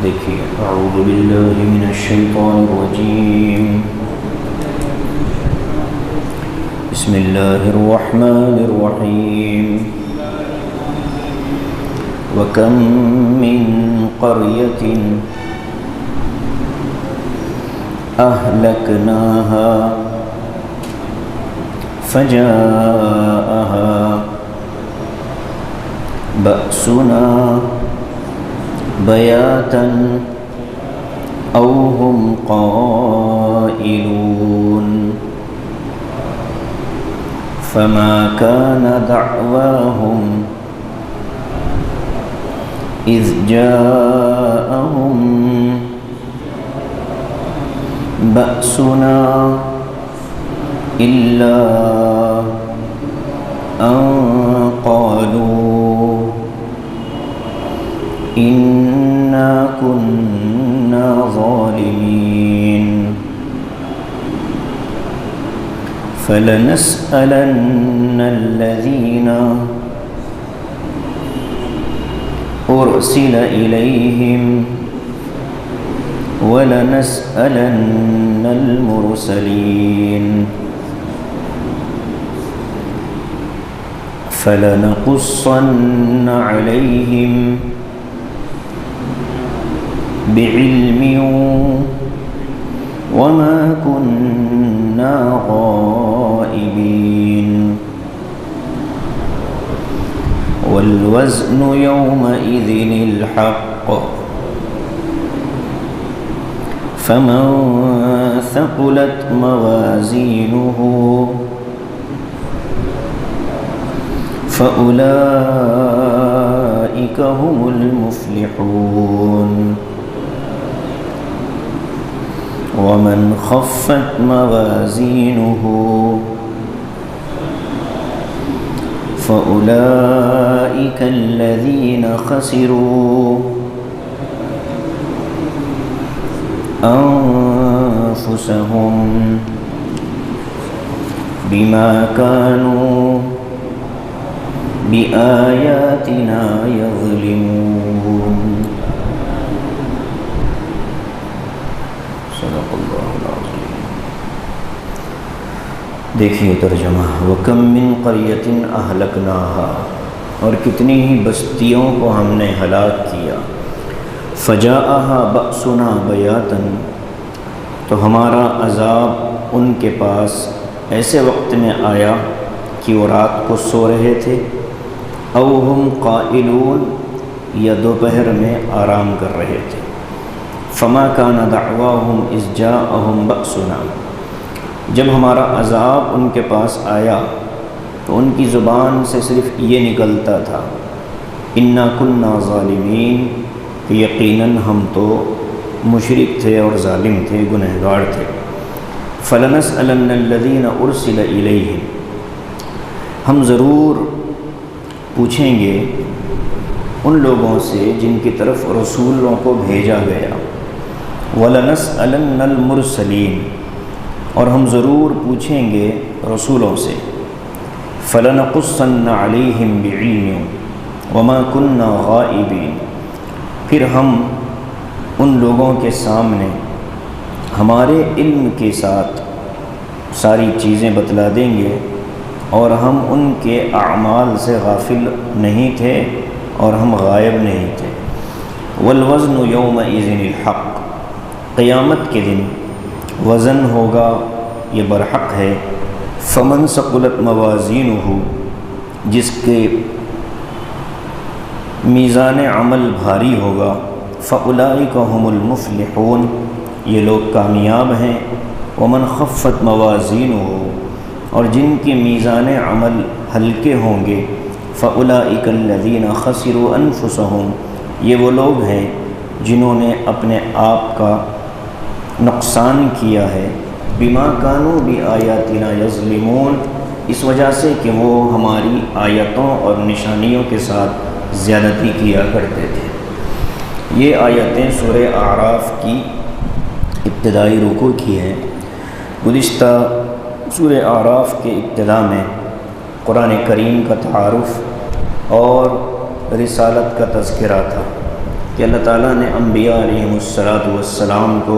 دیکھیے اعوذ باللہ من الشیطان الرجیم بسم اللہ الرحمن الرحیم وَكَمْ مِنْ قَرْيَةٍ أَهْلَكْنَاهَا فَجَاءَهَا بَأْسُنَا بَيَاتًا أَوْ هُمْ قَائِلُونَ فَمَا كَانَ دَعْوَاهُمْ إِذْ جَاءَهُمْ بَأْسُنَا إِلَّا أَنْ قَالُوا إِنَّا كُنَّا ظَالِمِينَ فَلَنَسْأَلَنَّ الَّذِينَ أُرْسِلَ إِلَيْهِمْ وَلَنَسْأَلَنَّ الْمُرْسَلِينَ فَلَنَقُصَّنَّ عَلَيْهِمْ بِعِلْمٍ وَمَا كُنَّا غَائِبِينَ وَالْوَزْنُ يَوْمَئِذٍ الْحَقُّ فَمَنْ ثَقُلَتْ مَوَازِينُهُ فَأُولَئِكَ هُمُ الْمُفْلِحُونَ وَمَنْ خَفَّتْ مَوَازِينُهُ فَأُولَئِكَ الَّذِينَ خَسِرُوا أَنفُسَهُمْ بِمَا كَانُوا بِآيَاتِنَا يَظْلِمُونَ صدق اللہ العظیم۔ دیکھیے ترجمہ وَكَمْ مِنْ قَرْيَةٍ أَهْلَكْنَاهَا، اور کتنی ہی بستیوں کو ہم نے ہلاک کیا، فَجَاءَهَا بَأْسُنَا بَيَاتًا، تو ہمارا عذاب ان کے پاس ایسے وقت میں آیا کہ وہ رات کو سو رہے تھے، او ہم قائلون، یا دوپہر میں آرام کر رہے تھے، فما کان دعواہم اذ جاءہم بأسنا، جب ہمارا عذاب ان کے پاس آیا تو ان کی زبان سے صرف یہ نکلتا تھا انا کنا ظالمین، کہ یقیناً ہم تو مشرک تھے اور ظالم تھے، گنہگار تھے۔ فَلَنَسْأَلَنَّ الَّذِينَ أُرْسِلَ إِلَيْهِمْ، ہم ضرور پوچھیں گے ان لوگوں سے جن کی طرف رسولوں کو بھیجا گیا، وَلَنَسْأَلَنَّ الْمُرْسَلِينَ، اور ہم ضرور پوچھیں گے رسولوں سے، فَلَنَقُصَّنَّ عَلَيْهِمْ بِعِلْمٍ وَمَا كُنَّا غَائِبِينَ، پھر ہم ان لوگوں کے سامنے ہمارے علم کے ساتھ ساری چیزیں بتلا دیں گے، اور ہم ان کے اعمال سے غافل نہیں تھے اور ہم غائب نہیں تھے۔ والوزن یومئذ الحق، قیامت کے دن وزن ہوگا، یہ برحق ہے۔ فمن ثقلت موازینہ، جس کے میزان عمل بھاری ہوگا، فاولئک هم المفلحون، یہ لوگ کامیاب ہیں۔ ومن خفت موازینہ، اور جن کے میزان عمل ہلکے ہوں گے، فاولئک الذین خسروا انفسهم، یہ وہ لوگ ہیں جنہوں نے اپنے آپ کا نقصان کیا ہے، بما کانوا بآیاتنا یظلمون، اس وجہ سے کہ وہ ہماری آیتوں اور نشانیوں کے ساتھ زیادتی کیا کرتے تھے۔ یہ آیتیں سورہ اعراف کی ابتدائی رکوع کی ہیں۔ گزشتہ سورہ اعراف کے ابتدا میں قرآن کریم کا تعارف اور رسالت کا تذکرہ تھا، کہ اللہ تعالیٰ نے انبیاء علیہم السلام کو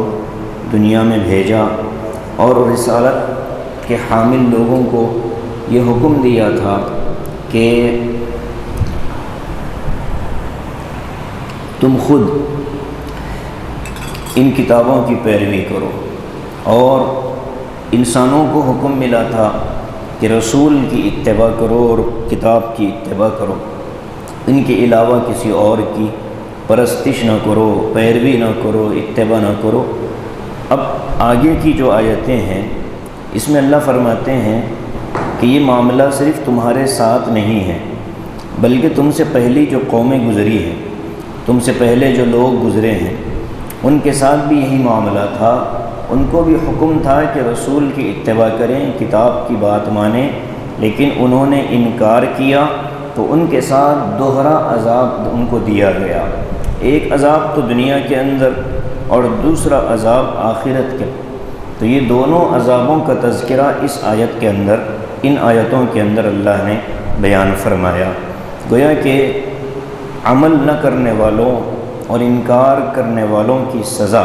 دنیا میں بھیجا اور رسالت کے حامل لوگوں کو یہ حکم دیا تھا کہ تم خود ان کتابوں کی پیروی کرو، اور انسانوں کو حکم ملا تھا کہ رسول کی اتباع کرو اور کتاب کی اتباع کرو، ان کے علاوہ کسی اور کی پرستش نہ کرو، پیروی نہ کرو، اتباع نہ کرو۔ اب آگے کی جو آیتیں ہیں اس میں اللہ فرماتے ہیں کہ یہ معاملہ صرف تمہارے ساتھ نہیں ہے، بلکہ تم سے پہلی جو قومیں گزری ہیں، تم سے پہلے جو لوگ گزرے ہیں، ان کے ساتھ بھی یہی معاملہ تھا۔ ان کو بھی حکم تھا کہ رسول کی اتباع کریں، کتاب کی بات مانیں، لیکن انہوں نے انکار کیا تو ان کے ساتھ دوہرا عذاب ان کو دیا گیا، ایک عذاب تو دنیا کے اندر اور دوسرا عذاب آخرت کے۔ تو یہ دونوں عذابوں کا تذکرہ اس آیت کے اندر، ان آیتوں کے اندر اللہ نے بیان فرمایا۔ گویا کہ عمل نہ کرنے والوں اور انکار کرنے والوں کی سزا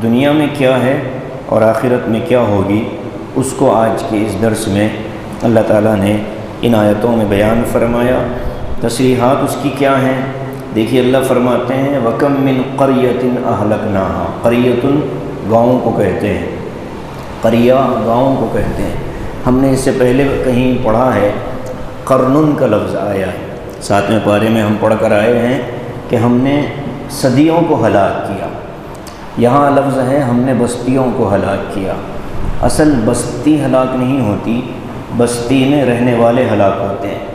دنیا میں کیا ہے اور آخرت میں کیا ہوگی، اس کو آج کے اس درس میں اللہ تعالیٰ نے ان آیتوں میں بیان فرمایا۔ تصریحات اس کی کیا ہیں؟ دیکھیے اللہ فرماتے ہیں وَكَمْ مِنْ قَرْيَةٍ أَهْلَكْنَاهَا، قریۃ گاؤں کو کہتے ہیں، قریہ گاؤں کو کہتے ہیں۔ ہم نے اس سے پہلے کہیں پڑھا ہے قرن کا لفظ آیا ہے، 7ویں پارے میں ہم پڑھ کر آئے ہیں کہ ہم نے صدیوں کو ہلاک کیا۔ یہاں لفظ ہے ہم نے بستیوں کو ہلاک کیا۔ اصل بستی ہلاک نہیں ہوتی، بستی میں رہنے والے ہلاک ہوتے ہیں۔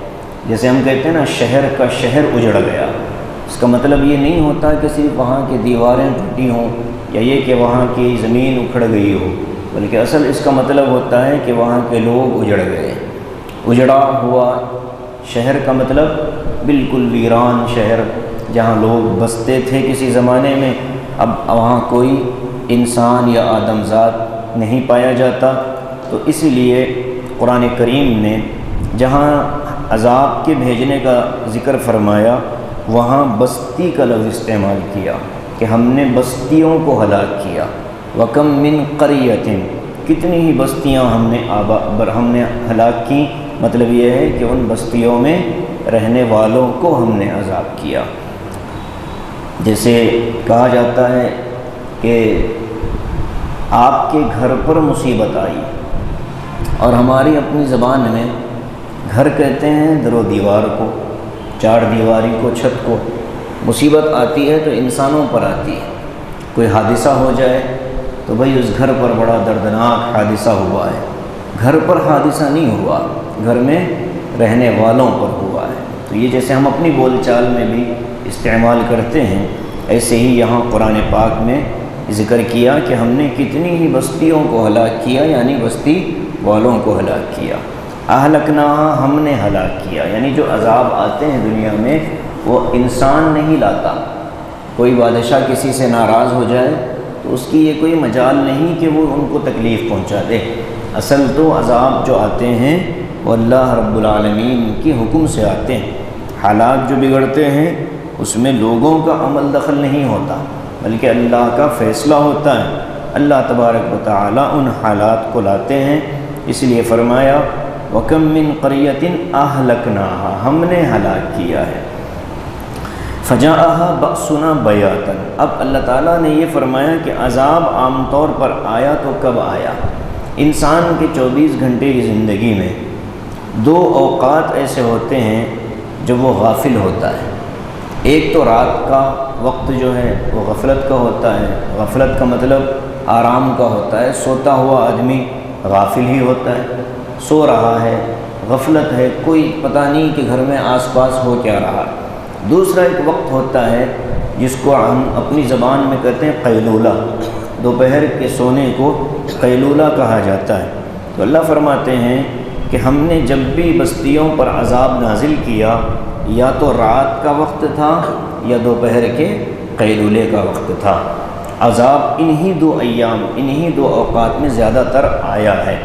جیسے ہم کہتے ہیں نا شہر کا شہر اجڑ گیا، اس کا مطلب یہ نہیں ہوتا کہ صرف وہاں کی دیواریں ٹوٹی ہوں یا یہ کہ وہاں کی زمین اکھڑ گئی ہو، بلکہ اصل اس کا مطلب ہوتا ہے کہ وہاں کے لوگ اجڑ گئے۔ اجڑا ہوا شہر کا مطلب بالکل ویران شہر، جہاں لوگ بستے تھے کسی زمانے میں، اب وہاں کوئی انسان یا آدم ذات نہیں پایا جاتا۔ تو اسی لیے قرآن کریم نے جہاں عذاب کے بھیجنے کا ذکر فرمایا وہاں بستی کا لفظ استعمال کیا کہ ہم نے بستیوں کو ہلاک کیا۔ وَكَمْ مِنْ قَرْيَةٍ، کتنی ہی بستیاں ہم نے ہلاک کی، مطلب یہ ہے کہ ان بستیوں میں رہنے والوں کو ہم نے عذاب کیا۔ جیسے کہا جاتا ہے کہ آپ کے گھر پر مصیبت آئی، اور ہماری اپنی زبان میں گھر کہتے ہیں در و دیوار کو، چار دیواری کو، چھت کو۔ مصیبت آتی ہے تو انسانوں پر آتی ہے، کوئی حادثہ ہو جائے تو بھئی اس گھر پر بڑا دردناک حادثہ ہوا ہے۔ گھر پر حادثہ نہیں ہوا، گھر میں رہنے والوں پر ہوا ہے۔ تو یہ جیسے ہم اپنی بول چال میں بھی استعمال کرتے ہیں، ایسے ہی یہاں قرآن پاک میں ذکر کیا کہ ہم نے کتنی ہی بستیوں کو ہلاک کیا، یعنی بستی والوں کو ہلاک کیا۔ اہلکناہا، ہم نے ہلاک کیا، یعنی جو عذاب آتے ہیں دنیا میں وہ انسان نہیں لاتا۔ کوئی بادشاہ کسی سے ناراض ہو جائے تو اس کی یہ کوئی مجال نہیں کہ وہ ان کو تکلیف پہنچا دے۔ اصل تو عذاب جو آتے ہیں وہ اللہ رب العالمین کے حکم سے آتے ہیں۔ حالات جو بگڑتے ہیں اس میں لوگوں کا عمل دخل نہیں ہوتا، بلکہ اللہ کا فیصلہ ہوتا ہے۔ اللہ تبارک و تعالی ان حالات کو لاتے ہیں، اس لیے فرمایا وَكَمْ مِنْ قَرْيَةٍ أَهْلَكْنَاهَا، ہم نے ہلاک کیا ہے۔ فَجَاءَهَا بَأْسُنَا بَيَاتًا، اب اللہ تعالیٰ نے یہ فرمایا کہ عذاب عام طور پر آیا تو کب آیا؟ انسان کے 24 گھنٹے کی زندگی میں 2 اوقات ایسے ہوتے ہیں جب وہ غافل ہوتا ہے۔ ایک تو رات کا وقت جو ہے وہ غفلت کا ہوتا ہے، غفلت کا مطلب آرام کا ہوتا ہے، سوتا ہوا آدمی غافل ہی ہوتا ہے، سو رہا ہے، غفلت ہے، کوئی پتہ نہیں کہ گھر میں آس پاس ہو کیا رہا۔ دوسرا ایک وقت ہوتا ہے جس کو ہم اپنی زبان میں کہتے ہیں قیلولہ، دوپہر کے سونے کو قیلولہ کہا جاتا ہے۔ تو اللہ فرماتے ہیں کہ ہم نے جب بھی بستیوں پر عذاب نازل کیا یا تو رات کا وقت تھا یا دوپہر کے قیلولے کا وقت تھا۔ عذاب انہی 2 ایام، انہی 2 اوقات میں زیادہ تر آیا ہے۔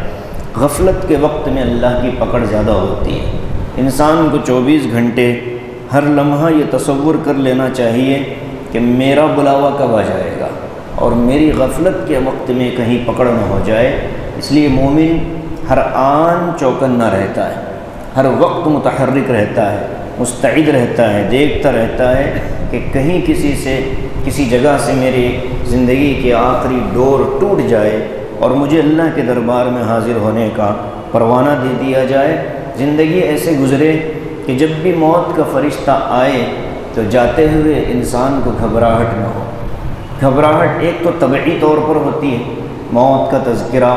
غفلت کے وقت میں اللہ کی پکڑ زیادہ ہوتی ہے۔ انسان کو 24 گھنٹے ہر لمحہ یہ تصور کر لینا چاہیے کہ کہ میرا بلاوا کب آ جائے گا اور میری غفلت کے وقت میں کہیں پکڑ نہ ہو جائے۔ اس لیے مومن ہر آن چوکنا رہتا ہے، ہر وقت متحرک رہتا ہے، مستعد رہتا ہے، دیکھتا رہتا ہے کہ کہیں کسی جگہ سے میری زندگی کے آخری ڈور ٹوٹ جائے اور مجھے اللہ کے دربار میں حاضر ہونے کا پروانہ دے دیا جائے۔ زندگی ایسے گزرے کہ جب بھی موت کا فرشتہ آئے تو جاتے ہوئے انسان کو گھبراہٹ نہ ہو۔ گھبراہٹ ایک تو طبعی طور پر ہوتی ہے، موت کا تذکرہ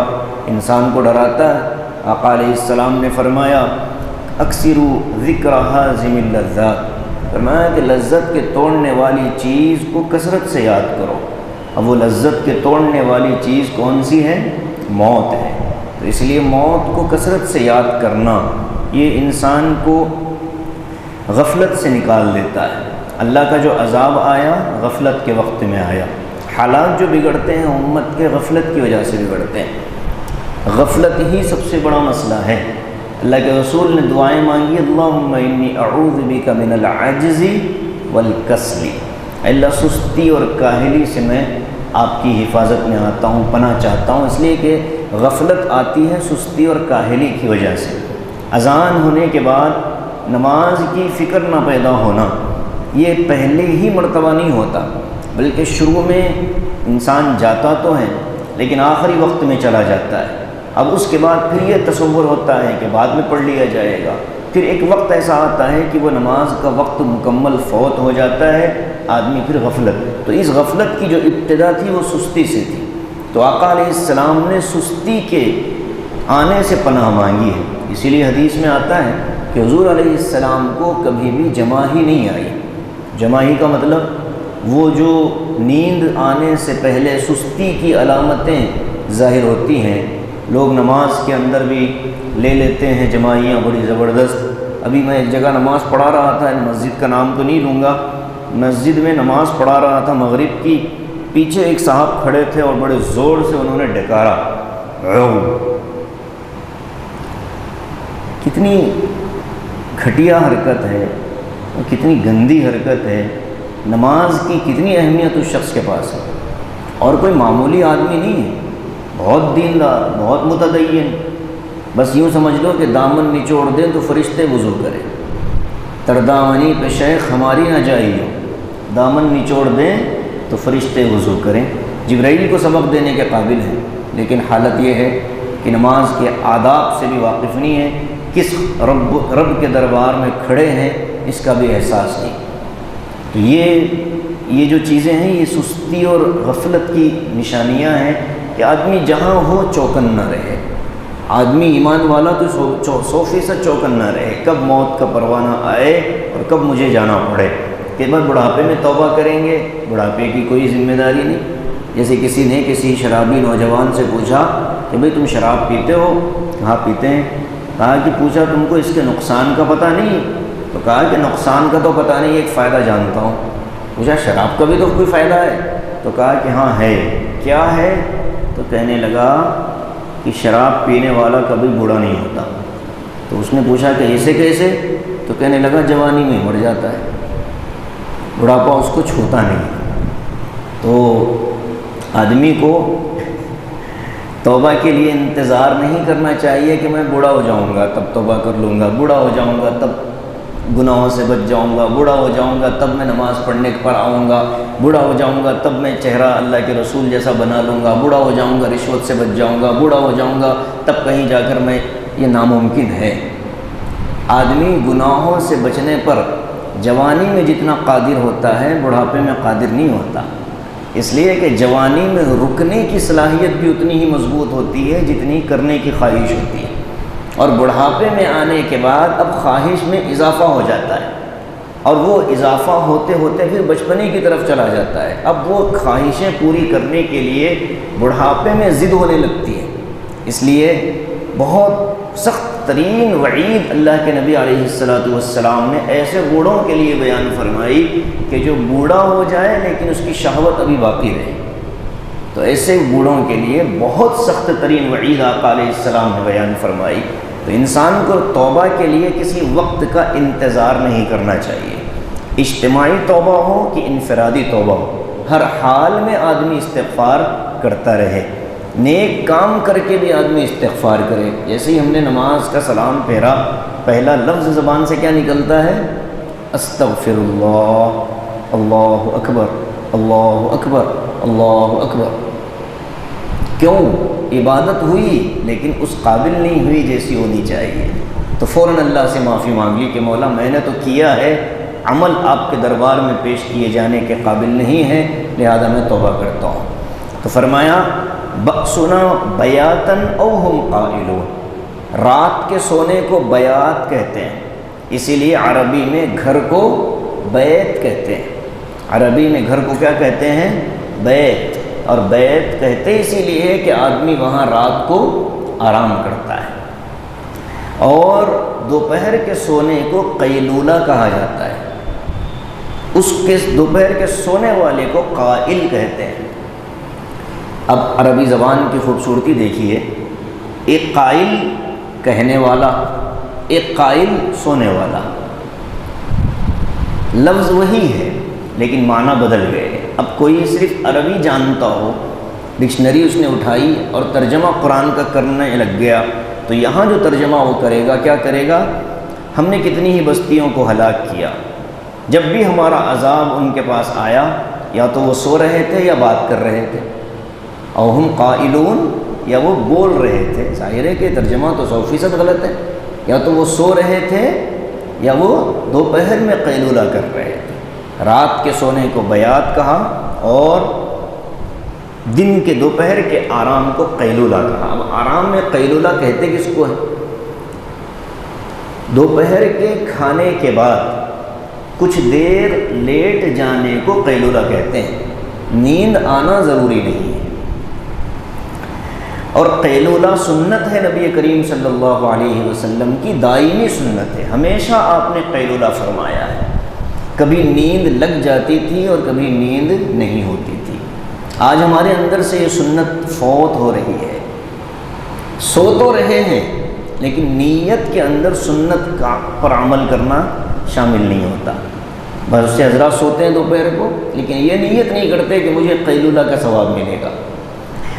انسان کو ڈراتا ہے۔ آقا علیہ السلام نے فرمایا اکثروا ذکر حازم اللذات، فرمایا کہ لذت کے توڑنے والی چیز کو کثرت سے یاد کرو۔ اب وہ لذت کے توڑنے والی چیز کون سی ہے؟ موت ہے۔ تو اس لیے موت کو کثرت سے یاد کرنا یہ انسان کو غفلت سے نکال دیتا ہے۔ اللہ کا جو عذاب آیا غفلت کے وقت میں آیا۔ حالات جو بگڑتے ہیں امت کے غفلت کی وجہ سے بگڑتے ہیں۔ غفلت ہی سب سے بڑا مسئلہ ہے۔ اللہ کے رسول نے دعائیں مانگی، اللہم انی اعوذ بک من العجز والکسل، اللہ سستی اور کاہلی سے میں آپ کی حفاظت میں آتا ہوں، پناہ چاہتا ہوں، اس لیے کہ غفلت آتی ہے سستی اور کاہلی کی وجہ سے۔ اذان ہونے کے بعد نماز کی فکر نہ پیدا ہونا یہ پہلے ہی مرتبہ نہیں ہوتا، بلکہ شروع میں انسان جاتا تو ہے لیکن آخری وقت میں چلا جاتا ہے۔ اب اس کے بعد پھر یہ تصور ہوتا ہے کہ بعد میں پڑھ لیا جائے گا، پھر ایک وقت ایسا آتا ہے کہ وہ نماز کا وقت مکمل فوت ہو جاتا ہے، آدمی پھر غفلت۔ تو اس غفلت کی جو ابتدا تھی وہ سستی سے تھی، تو آقا علیہ السلام نے سستی کے آنے سے پناہ مانگی ہے۔ اسی لیے حدیث میں آتا ہے کہ حضور علیہ السلام کو کبھی بھی جمع ہی نہیں آئی۔ جمع ہی کا مطلب وہ جو نیند آنے سے پہلے سستی کی علامتیں ظاہر ہوتی ہیں، لوگ نماز کے اندر بھی لے لیتے ہیں جماعیاں بڑی زبردست۔ ابھی میں ایک جگہ نماز پڑھا رہا تھا، مسجد کا نام تو نہیں لوں گا، مسجد میں نماز پڑھا رہا تھا مغرب کی، پیچھے ایک صاحب کھڑے تھے اور بڑے زور سے انہوں نے ڈکارا۔ کتنی گھٹیا حرکت ہے، کتنی گندی حرکت ہے۔ نماز کی کتنی اہمیت اس شخص کے پاس ہے، اور کوئی معمولی آدمی نہیں ہے، بہت دیندار، بہت متدین۔ بس یوں سمجھ لو کہ دامن نچوڑ دیں تو فرشتے وضو کریں، تردامنی پہ شیخ ہماری نہ جائیو، دامن نچوڑ دیں تو فرشتے وضو کریں۔ جبرائیل کو سبق دینے کے قابل ہیں، لیکن حالت یہ ہے کہ نماز کے آداب سے بھی واقف نہیں ہے، کس رب کے دربار میں کھڑے ہیں اس کا بھی احساس نہیں۔ تو یہ جو چیزیں ہیں یہ سستی اور غفلت کی نشانیاں ہیں کہ آدمی جہاں ہو چوکن نہ رہے۔ آدمی ایمان والا تو 100% چوکن نہ رہے، کب موت کا پروانہ آئے اور کب مجھے جانا پڑے۔ کہ بس بڑھاپے میں توبہ کریں گے، بڑھاپے کی کوئی ذمہ داری نہیں۔ جیسے کسی نے کسی شرابی نوجوان سے پوچھا کہ بھئی تم شراب پیتے ہو؟ کہا پیتے ہیں۔ کہا کہ پوچھا تم کو اس کے نقصان کا پتہ نہیں؟ تو کہا کہ نقصان کا تو پتہ نہیں، ایک فائدہ جانتا ہوں۔ پوچھا شراب کا بھی تو کوئی فائدہ ہے؟ تو کہا کہ ہاں ہے۔ کیا ہے؟ تو کہنے لگا کہ شراب پینے والا کبھی بوڑھا نہیں ہوتا۔ تو اس نے پوچھا کہ ایسے کیسے؟ تو کہنے لگا جوانی میں مر جاتا ہے، بڑھاپا اس کو چھوتا نہیں۔ تو آدمی کو توبہ کے لیے انتظار نہیں کرنا چاہیے کہ میں بوڑھا ہو جاؤں گا تب توبہ کر لوں گا، بوڑھا ہو جاؤں گا تب گناہوں سے بچ جاؤں گا، بوڑھا ہو جاؤں گا تب میں نماز پڑھنے پر آؤں گا، بوڑھا ہو جاؤں گا تب میں چہرہ اللہ کے رسول جیسا بنا لوں گا، بوڑھا ہو جاؤں گا رشوت سے بچ جاؤں گا، بوڑھا ہو جاؤں گا تب کہیں جا کر میں، یہ ناممکن ہے۔ آدمی گناہوں سے بچنے پر جوانی میں جتنا قادر ہوتا ہے بڑھاپے میں قادر نہیں ہوتا، اس لیے کہ جوانی میں رکنے کی صلاحیت بھی اتنی ہی مضبوط ہوتی ہے جتنی کرنے کی خواہش ہوتی ہے، اور بڑھاپے میں آنے کے بعد اب خواہش میں اضافہ ہو جاتا ہے، اور وہ اضافہ ہوتے ہوتے پھر بچپنے کی طرف چلا جاتا ہے۔ اب وہ خواہشیں پوری کرنے کے لیے بڑھاپے میں ضد ہونے لگتی ہے، اس لیے بہت سخت ترین وعید اللہ کے نبی علیہ السلام نے ایسے بوڑھوں کے لیے بیان فرمائی کہ جو بوڑھا ہو جائے لیکن اس کی شہوت ابھی باقی رہے۔ تو ایسے بوڑھوں کے لیے بہت سخت ترین وعید آقا علیہ السلام نے بیان فرمائی۔ تو انسان کو توبہ کے لیے کسی وقت کا انتظار نہیں کرنا چاہیے، اجتماعی توبہ ہو کہ انفرادی توبہ ہو، ہر حال میں آدمی استغفار کرتا رہے، نیک کام کر کے بھی آدمی استغفار کرے۔ جیسے ہی ہم نے نماز کا سلام پھیرا، پہلا لفظ زبان سے کیا نکلتا ہے؟ استغفر اللہ، اللہ اکبر، اللہ اکبر، اللہ اکبر۔ کیوں؟ عبادت ہوئی لیکن اس قابل نہیں ہوئی جیسی ہونی چاہیے، تو فوراً اللہ سے معافی مانگ لی کہ مولا میں نے تو کیا ہے، عمل آپ کے دربار میں پیش کیے جانے کے قابل نہیں ہے، لہذا میں توبہ کرتا ہوں۔ تو فرمایا بأسنا بیاتن او ہم قائلون، رات کے سونے کو بیات کہتے ہیں، اسی لیے عربی میں گھر کو بیت کہتے ہیں۔ عربی میں گھر کو کیا کہتے ہیں؟ بیت، اور بیت کہتے اسی لیے کہ آدمی وہاں رات کو آرام کرتا ہے۔ اور دوپہر کے سونے کو قیلولہ کہا جاتا ہے، اس کے دوپہر کے سونے والے کو قائل کہتے ہیں۔ اب عربی زبان کی خوبصورتی دیکھیے، ایک قائل کہنے والا، ایک قائل سونے والا، لفظ وہی ہے لیکن معنی بدل گئے۔ اب کوئی صرف عربی جانتا ہو، ڈکشنری اس نے اٹھائی اور ترجمہ قرآن کا کرنے لگ گیا، تو یہاں جو ترجمہ وہ کرے گا کیا کرے گا؟ ہم نے کتنی ہی بستیوں کو ہلاک کیا، جب بھی ہمارا عذاب ان کے پاس آیا یا تو وہ سو رہے تھے یا بات کر رہے تھے، او ہم قائلون، یا وہ بول رہے تھے۔ ظاہر ہے کہ ترجمہ تو 100% غلط ہے، یا تو وہ سو رہے تھے یا وہ دوپہر میں قیلولہ کر رہے تھے۔ رات کے سونے کو بیات کہا اور دن کے دوپہر کے آرام کو قیلولہ کہا۔ اب آرام میں قیلولہ کہتے کس کو ہے؟ دوپہر کے کھانے کے بعد کچھ دیر لیٹ جانے کو قیلولہ کہتے ہیں، نیند آنا ضروری نہیں ہے۔ اور قیلولہ سنت ہے نبی کریم صلی اللہ علیہ وسلم کی، دائمی سنت ہے، ہمیشہ آپ نے قیلولہ فرمایا ہے۔ کبھی نیند لگ جاتی تھی اور کبھی نیند نہیں ہوتی تھی۔ آج ہمارے اندر سے یہ سنت فوت ہو رہی ہے، سو تو رہے ہیں لیکن نیت کے اندر سنت کا پر عمل کرنا شامل نہیں ہوتا۔ بہت سے حضرات سوتے ہیں دوپہر کو لیکن یہ نیت نہیں کرتے کہ مجھے قیلولہ کا ثواب ملے گا۔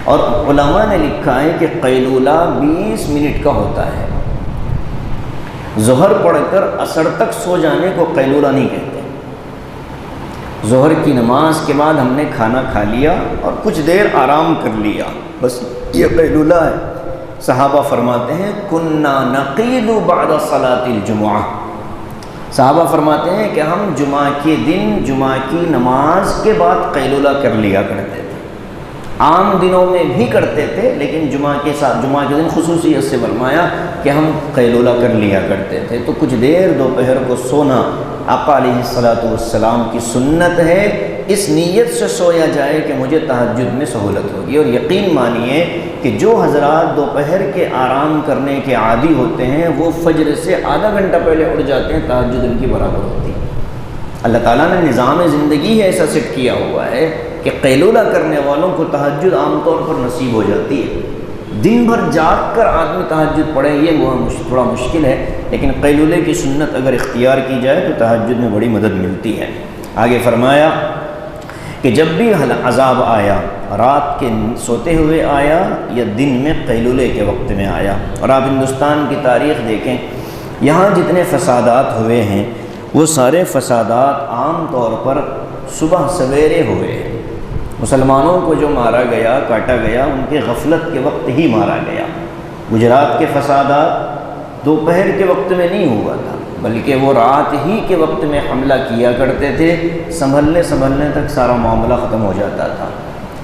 اور علماء نے لکھا ہے کہ قیلولہ 20 منٹ کا ہوتا ہے، ظہر پڑھ کر عصر تک سو جانے کو قیلولہ نہیں کہتے۔ ظہر کی نماز کے بعد ہم نے کھانا کھا لیا اور کچھ دیر آرام کر لیا، بس یہ قیلولہ ہے۔ صحابہ فرماتے ہیں کنا نقیل بعد صلاۃ الجمعہ، صحابہ فرماتے ہیں کہ ہم جمعہ کے دن جمعہ کی نماز کے بعد قیلولہ کر لیا کرتے تھے، عام دنوں میں بھی کرتے تھے لیکن جمعہ کے دن خصوصیت سے فرمایا کہ ہم قیلولہ کر لیا کرتے تھے۔ تو کچھ دیر دوپہر کو سونا آقا علیہ الصلاۃ والسلام کی سنت ہے، اس نیت سے سویا جائے کہ مجھے تہجد میں سہولت ہوگی۔ اور یقین مانیے کہ جو حضرات دوپہر کے آرام کرنے کے عادی ہوتے ہیں وہ فجر سے آدھا گھنٹہ پہلے اٹھ جاتے ہیں، تہجد ان کی برابر ہوتی ہے۔ اللہ تعالیٰ نے نظام زندگی ہے ایسا سیٹ کیا ہوا ہے کہ قیلولہ کرنے والوں کو تہجد عام طور پر نصیب ہو جاتی ہے۔ دن بھر جاگ کر آدمی تہجد پڑھے یہ تھوڑا مشکل ہے، لیکن قیلولے کی سنت اگر اختیار کی جائے تو تہجد میں بڑی مدد ملتی ہے۔ آگے فرمایا کہ جب بھی عذاب آیا، رات کے سوتے ہوئے آیا یا دن میں قیلولے کے وقت میں آیا۔ اور آپ ہندوستان کی تاریخ دیکھیں، یہاں جتنے فسادات ہوئے ہیں وہ سارے فسادات عام طور پر صبح سویرے ہوئے ہیں۔ مسلمانوں کو جو مارا گیا، کاٹا گیا، ان کے غفلت کے وقت ہی مارا گیا۔ گجرات کے فسادات دوپہر کے وقت میں نہیں ہوا تھا بلکہ وہ رات ہی کے وقت میں حملہ کیا کرتے تھے، سنبھلنے تک سارا معاملہ ختم ہو جاتا تھا۔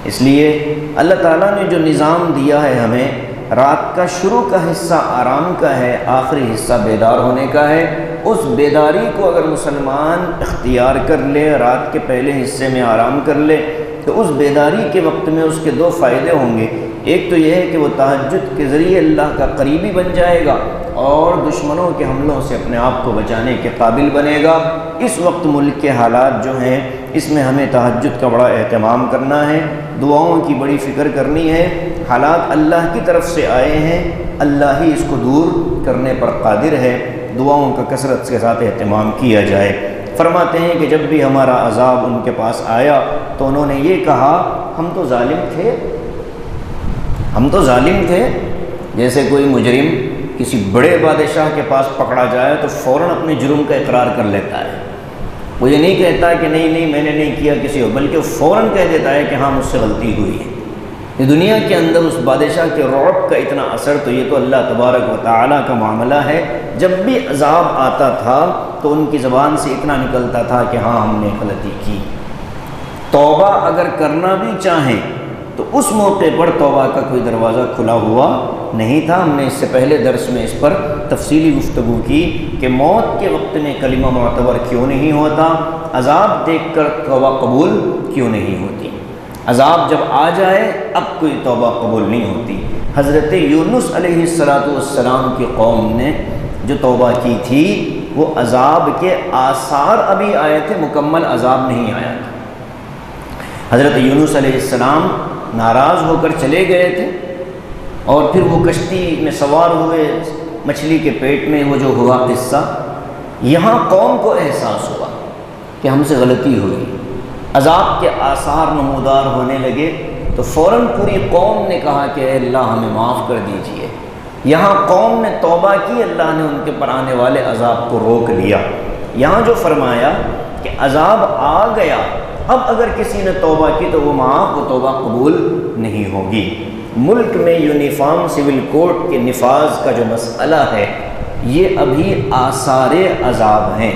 اس لیے اللہ تعالیٰ نے جو نظام دیا ہے ہمیں، رات کا شروع کا حصہ آرام کا ہے، آخری حصہ بیدار ہونے کا ہے۔ اس بیداری کو اگر مسلمان اختیار کر لے، رات کے پہلے حصے میں آرام کر لے، تو اس بیداری کے وقت میں اس کے دو فائدے ہوں گے۔ ایک تو یہ ہے کہ وہ تہجد کے ذریعے اللہ کا قریبی بن جائے گا اور دشمنوں کے حملوں سے اپنے آپ کو بچانے کے قابل بنے گا۔ اس وقت ملک کے حالات جو ہیں اس میں ہمیں تہجد کا بڑا اہتمام کرنا ہے، دعاؤں کی بڑی فکر کرنی ہے۔ حالات اللہ کی طرف سے آئے ہیں، اللہ ہی اس کو دور کرنے پر قادر ہے، دعاؤں کا کثرت کے ساتھ اہتمام کیا جائے۔ فرماتے ہیں کہ جب بھی ہمارا عذاب ان کے پاس آیا تو انہوں نے یہ کہا ہم تو ظالم تھے. جیسے کوئی مجرم کسی بڑے بادشاہ کے پاس پکڑا جائے تو فوراً اپنے جرم کا اقرار کر لیتا ہے. وہ یہ نہیں کہتا کہ نہیں میں نے نہیں کیا کسی اور، بلکہ فوراً کہہ دیتا ہے کہ ہاں مجھ سے غلطی ہوئی ہے. یہ دنیا کے اندر اس بادشاہ کے رعب کا اتنا اثر، تو یہ تو اللہ تبارک و تعالیٰ کا معاملہ ہے. جب بھی عذاب آتا تھا تو ان کی زبان سے اتنا نکلتا تھا کہ ہاں ہم نے غلطی کی. توبہ اگر کرنا بھی چاہیں تو اس موقع پر توبہ کا کوئی دروازہ کھلا ہوا نہیں تھا. ہم نے اس سے پہلے درس میں اس پر تفصیلی گفتگو کی کہ موت کے وقت میں کلمہ معتبر کیوں نہیں ہوتا، عذاب دیکھ کر توبہ قبول کیوں نہیں ہوتی. عذاب جب آ جائے اب کوئی توبہ قبول نہیں ہوتی. حضرت یونس علیہ السلام کی قوم نے جو توبہ کی تھی وہ عذاب کے آثار ابھی آئے تھے، مکمل عذاب نہیں آیا تھا. حضرت یونس علیہ السلام ناراض ہو کر چلے گئے تھے اور پھر وہ کشتی میں سوار ہوئے، مچھلی کے پیٹ میں وہ جو ہوا قصہ، یہاں قوم کو احساس ہوا کہ ہم سے غلطی ہوئی. عذاب کے آثار نمودار ہونے لگے تو فوراً پوری قوم نے کہا کہ اے اللہ ہمیں معاف کر دیجئے. یہاں قوم نے توبہ کی، اللہ نے ان کے پر آنے والے عذاب کو روک لیا. یہاں جو فرمایا کہ عذاب آ گیا، اب اگر کسی نے توبہ کی تو وہ معاف، وہ توبہ قبول نہیں ہوگی. ملک میں یونیفارم سول کوڈ کے نفاذ کا جو مسئلہ ہے یہ ابھی آثار عذاب ہیں.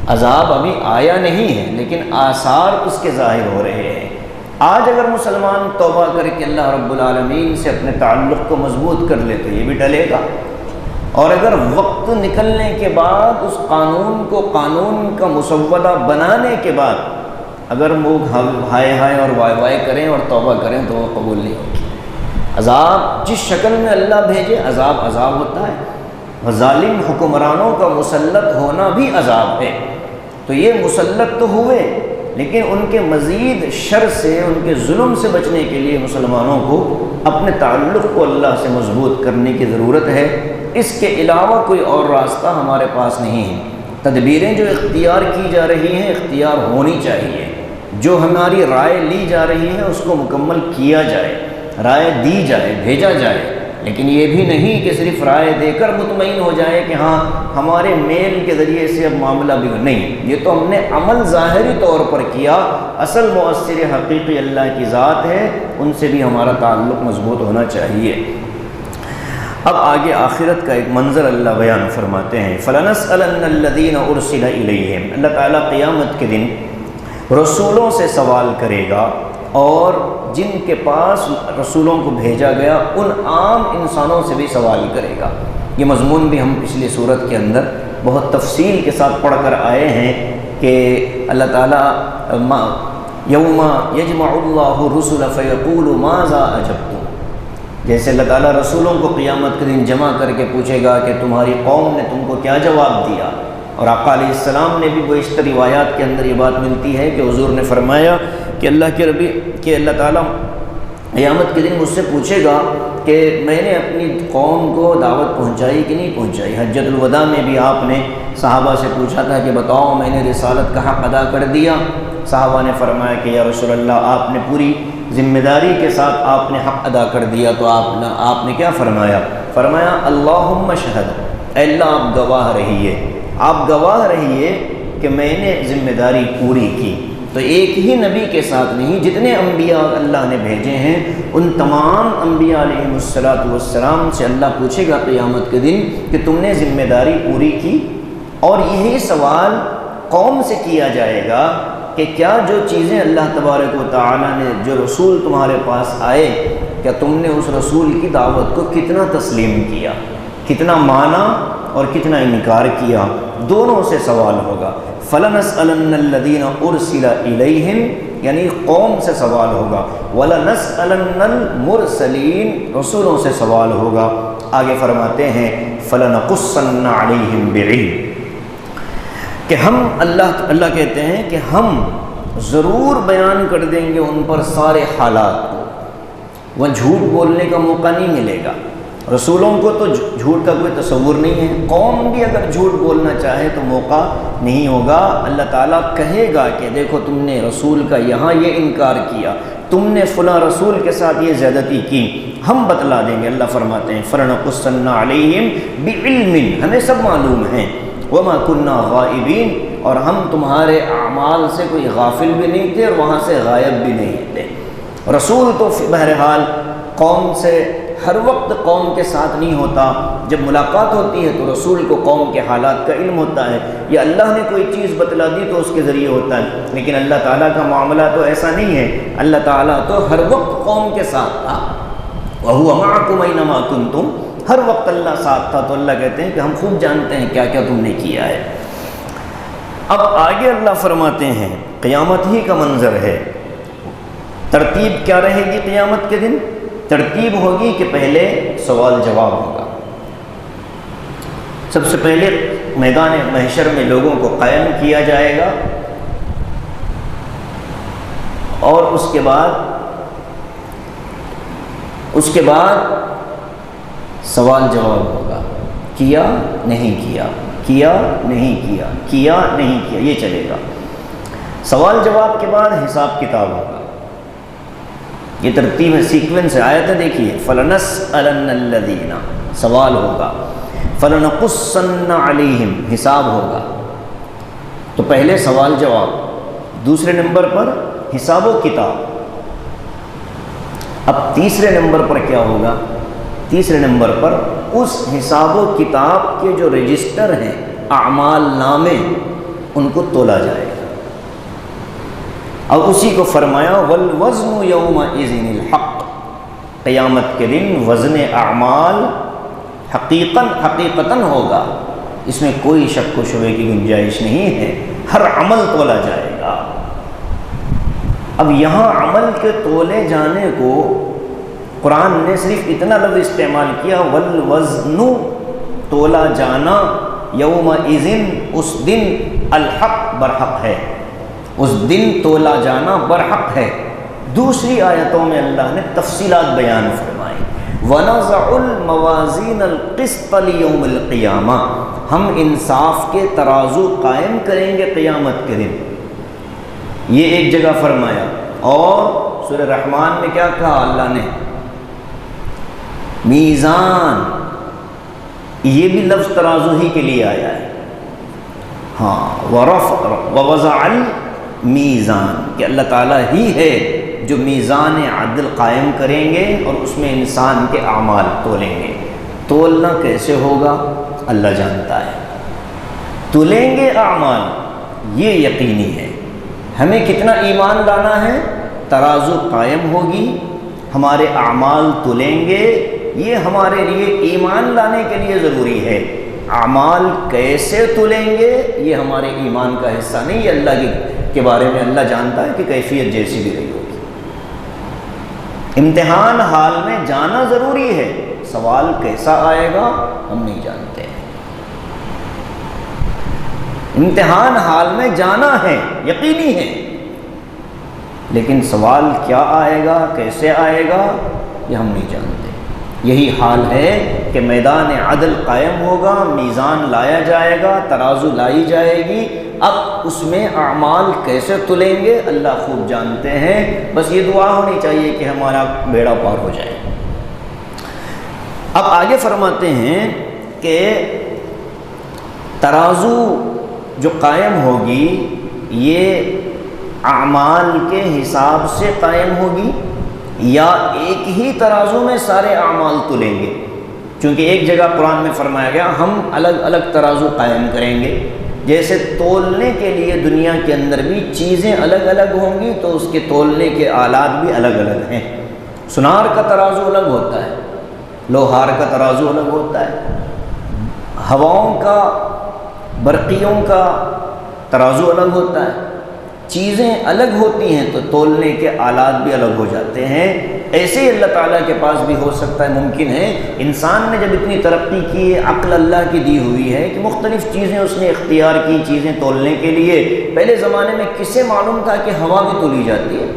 عذاب ابھی آیا نہیں ہے لیکن آثار اس کے ظاہر ہو رہے ہیں. آج اگر مسلمان توبہ کر کے اللہ رب العالمین سے اپنے تعلق کو مضبوط کر لے تو یہ بھی ٹلے گا، اور اگر وقت نکلنے کے بعد اس قانون کو قانون کا مسودہ بنانے کے بعد اگر وہ ہائے ہائے اور وائے وائے کریں اور توبہ کریں تو وہ قبول نہیں ہوگی. عذاب جس شکل میں اللہ بھیجے عذاب ہوتا ہے. ظالم حکمرانوں کا مسلط ہونا بھی عذاب ہے. تو یہ مسلط تو ہوئے لیکن ان کے مزید شر سے، ان کے ظلم سے بچنے کے لیے مسلمانوں کو اپنے تعلق کو اللہ سے مضبوط کرنے کی ضرورت ہے. اس کے علاوہ کوئی اور راستہ ہمارے پاس نہیں ہے. تدبیریں جو اختیار کی جا رہی ہیں اختیار ہونی چاہیے. جو ہماری رائے لی جا رہی ہے اس کو مکمل کیا جائے، رائے دی جائے، بھیجا جائے، لیکن یہ بھی نہیں کہ صرف رائے دے کر مطمئن ہو جائے کہ ہاں ہمارے میل کے ذریعے سے اب معاملہ بھی نہیں. یہ تو ہم نے عمل ظاہری طور پر کیا، اصل مؤثر حقیقی اللہ کی ذات ہے، ان سے بھی ہمارا تعلق مضبوط ہونا چاہیے. اب آگے آخرت کا ایک منظر اللہ بیان فرماتے ہیں. فَلَنَسْأَلَنَّ الَّذِينَ أُرْسِلَ إِلَيْهِمْ. اللہ تعالیٰ قیامت کے دن رسولوں سے سوال کرے گا اور جن کے پاس رسولوں کو بھیجا گیا ان عام انسانوں سے بھی سوال کرے گا. یہ مضمون بھی ہم پچھلی صورت کے اندر بہت تفصیل کے ساتھ پڑھ کر آئے ہیں کہ اللہ تعالیٰ یوم یجمع اللہ الرسل فیقول ماذا اجبتم، جیسے اللہ تعالیٰ رسولوں کو قیامت کے دن جمع کر کے پوچھے گا کہ تمہاری قوم نے تم کو کیا جواب دیا. اور آقا علیہ السلام نے بھی بیشتر روایات کے اندر یہ بات ملتی ہے کہ حضور نے فرمایا کہ اللہ تعالیٰ قیامت کے دن مجھ سے پوچھے گا کہ میں نے اپنی قوم کو دعوت پہنچائی کہ نہیں پہنچائی. حجۃ الوداع میں بھی آپ نے صحابہ سے پوچھا تھا کہ بتاؤ میں نے رسالت کا حق ادا کر دیا. صحابہ نے فرمایا کہ یا رسول اللہ آپ نے پوری ذمہ داری کے ساتھ آپ نے حق ادا کر دیا. تو آپ نے کیا فرمایا اللہم شہد، اے اللہ آپ گواہ رہیے، آپ گواہ رہیے کہ میں نے ذمہ داری پوری کی. تو ایک ہی نبی کے ساتھ نہیں، جتنے انبیاء اللہ نے بھیجے ہیں ان تمام انبیاء علیہم السلام سے اللہ پوچھے گا قیامت کے دن کہ تم نے ذمہ داری پوری کی. اور یہی سوال قوم سے کیا جائے گا کہ کیا جو چیزیں اللہ تبارک و تعالیٰ نے، جو رسول تمہارے پاس آئے، کیا تم نے اس رسول کی دعوت کو کتنا تسلیم کیا، کتنا مانا اور کتنا انکار کیا. دونوں سے سوال ہوگا. فَلَنَسْأَلَنَّ الَّذِينَ أُرْسِلَ إِلَيْهِمْ یعنی قوم سے سوال ہوگا. وَلَنَسْأَلَنَّ الْمُرْسَلِينَ رسولوں سے سوال ہوگا. آگے فرماتے ہیں فَلَنَقُصَّنَّ عَلَيْهِمْ بِعِلْمٍ کہ ہم اللہ کہتے ہیں کہ ہم ضرور بیان کر دیں گے ان پر سارے حالات کو. وہ جھوٹ بولنے کا موقع نہیں ملے گا. رسولوں کو تو جھوٹ کا کوئی تصور نہیں ہے، قوم بھی اگر جھوٹ بولنا چاہے تو موقع نہیں ہوگا۔ اللہ تعالیٰ کہے گا کہ دیکھو تم نے رسول کا یہاں یہ انکار کیا، تم نے فلاں رسول کے ساتھ یہ زیادتی کی، ہم بتلا دیں گے۔ اللہ فرماتے ہیں فَلَنَقُصَّنَّ عَلَيْهِمْ بِعِلْمٍ، ہمیں سب معلوم ہے، وَمَا كُنَّا غَائِبِينَ، اور ہم تمہارے اعمال سے کوئی غافل بھی نہیں تھے اور وہاں سے غائب بھی نہیں تھے۔ رسول تو بہرحال قوم سے ہر وقت قوم کے ساتھ نہیں ہوتا، جب ملاقات ہوتی ہے تو رسول کو قوم کے حالات کا علم ہوتا ہے، یا اللہ نے کوئی چیز بتلا دی تو اس کے ذریعے ہوتا ہے، لیکن اللہ تعالیٰ کا معاملہ تو ایسا نہیں ہے۔ اللہ تعالیٰ تو ہر وقت قوم کے ساتھ تھا، وَهُوَ مَعَكُمْ أَيْنَمَا كُنْتُمْ، ہر وقت اللہ ساتھ تھا۔ تو اللہ کہتے ہیں کہ ہم خوب جانتے ہیں کیا کیا تم نے کیا ہے۔ اب آگے اللہ فرماتے ہیں قیامت ہی کا منظر ہے، ترتیب کیا رہے گی قیامت کے دن؟ ترتیب ہوگی کہ پہلے سوال جواب ہوگا، سب سے پہلے میدان محشر میں لوگوں کو قائم کیا جائے گا، اور اس کے بعد سوال جواب ہوگا، کیا نہیں کیا، کیا نہیں کیا، کیا نہیں کیا، یہ چلے گا۔ سوال جواب کے بعد حساب کتاب ہوگا، یہ ترتیب ہے، سیکوینس ہے۔ آیت دیکھیے فَلَنَسْأَلَنَّ الَّذِينَ، سوال ہوگا، فَلَنَقُصَّنَّ عَلَيْهِمْ، حساب ہوگا۔ تو پہلے سوال جواب، دوسرے نمبر پر حساب و کتاب۔ اب تیسرے نمبر پر کیا ہوگا؟ تیسرے نمبر پر اس حساب و کتاب کے جو رجسٹر ہیں، اعمال نامے، ان کو تولا جائے گا۔ اور اسی کو فرمایا وَالْوَزْنُ يَوْمَئِذٍ الْحَقُّ، قیامت کے دن وزن اعمال حقیقتاً ہوگا، اس میں کوئی شک و شبہ کی گنجائش نہیں ہے، ہر عمل تولا جائے گا۔ اب یہاں عمل کے تولے جانے کو قرآن نے صرف اتنا لفظ استعمال کیا، وَالْوَزْنُ، تولا جانا، یومئذ، اس دن، الحق، برحق ہے، اس دن تولا جانا برحق ہے۔ دوسری آیتوں میں اللہ نے تفصیلات بیان فرمائی، وَنَضَعُ الْمَوَازِينَ الْقِسْطَ لِيَوْمِ الْقِيَامَةِ، ہم انصاف کے ترازو قائم کریں گے قیامت کے دن، یہ ایک جگہ فرمایا۔ اور سورہ رحمان میں کیا کہا اللہ نے؟ میزان، یہ بھی لفظ ترازو ہی کے لیے آیا ہے، ہاں، وَوَضَعَ الْمِيزَانَ، کہ اللہ تعالیٰ ہی ہے جو میزان عدل قائم کریں گے اور اس میں انسان کے اعمال تولیں گے۔ تولنا کیسے ہوگا اللہ جانتا ہے، تولیں گے اعمال، یہ یقینی ہے۔ ہمیں کتنا ایمان لانا ہے؟ ترازو قائم ہوگی، ہمارے اعمال تلیں گے، یہ ہمارے لیے ایمان لانے کے لیے ضروری ہے۔ اعمال کیسے تلیں گے یہ ہمارے ایمان کا حصہ نہیں، یہ اللہ کے بارے میں اللہ جانتا ہے کہ کیفیت جیسی بھی رہی ہوگی۔ امتحان حال میں جانا ضروری ہے، سوال کیسا آئے گا ہم نہیں جانتے ہیں۔ امتحان حال میں جانا ہے، یقینی ہے، لیکن سوال کیا آئے گا، کیسے آئے گا، یہ ہم نہیں جانتے۔ یہی حال ہے کہ میدان عدل قائم ہوگا، میزان لایا جائے گا، ترازو لائی جائے گی، اب اس میں اعمال کیسے تلیں گے اللہ خوب جانتے ہیں، بس یہ دعا ہونی چاہیے کہ ہمارا بیڑا پار ہو جائے۔ اب آگے فرماتے ہیں کہ ترازو جو قائم ہوگی یہ اعمال کے حساب سے قائم ہوگی یا ایک ہی ترازو میں سارے اعمال تلیں گے؟ چونکہ ایک جگہ قرآن میں فرمایا گیا ہم الگ الگ ترازو قائم کریں گے، جیسے تولنے کے لیے دنیا کے اندر بھی چیزیں الگ الگ ہوں گی تو اس کے تولنے کے آلات بھی الگ الگ ہیں۔ سونار کا ترازو الگ ہوتا ہے، لوہار کا ترازو الگ ہوتا ہے، ہواؤں کا، برقیوں کا ترازو الگ ہوتا ہے، چیزیں الگ ہوتی ہیں تو تولنے کے آلات بھی الگ ہو جاتے ہیں۔ ایسے ہی اللہ تعالیٰ کے پاس بھی ہو سکتا ہے، ممکن ہے۔ انسان نے جب اتنی ترقی کی، عقل اللہ کی دی ہوئی ہے کہ مختلف چیزیں اس نے اختیار کی چیزیں تولنے کے لیے۔ پہلے زمانے میں کسے معلوم تھا کہ ہوا بھی تولی جاتی ہے؟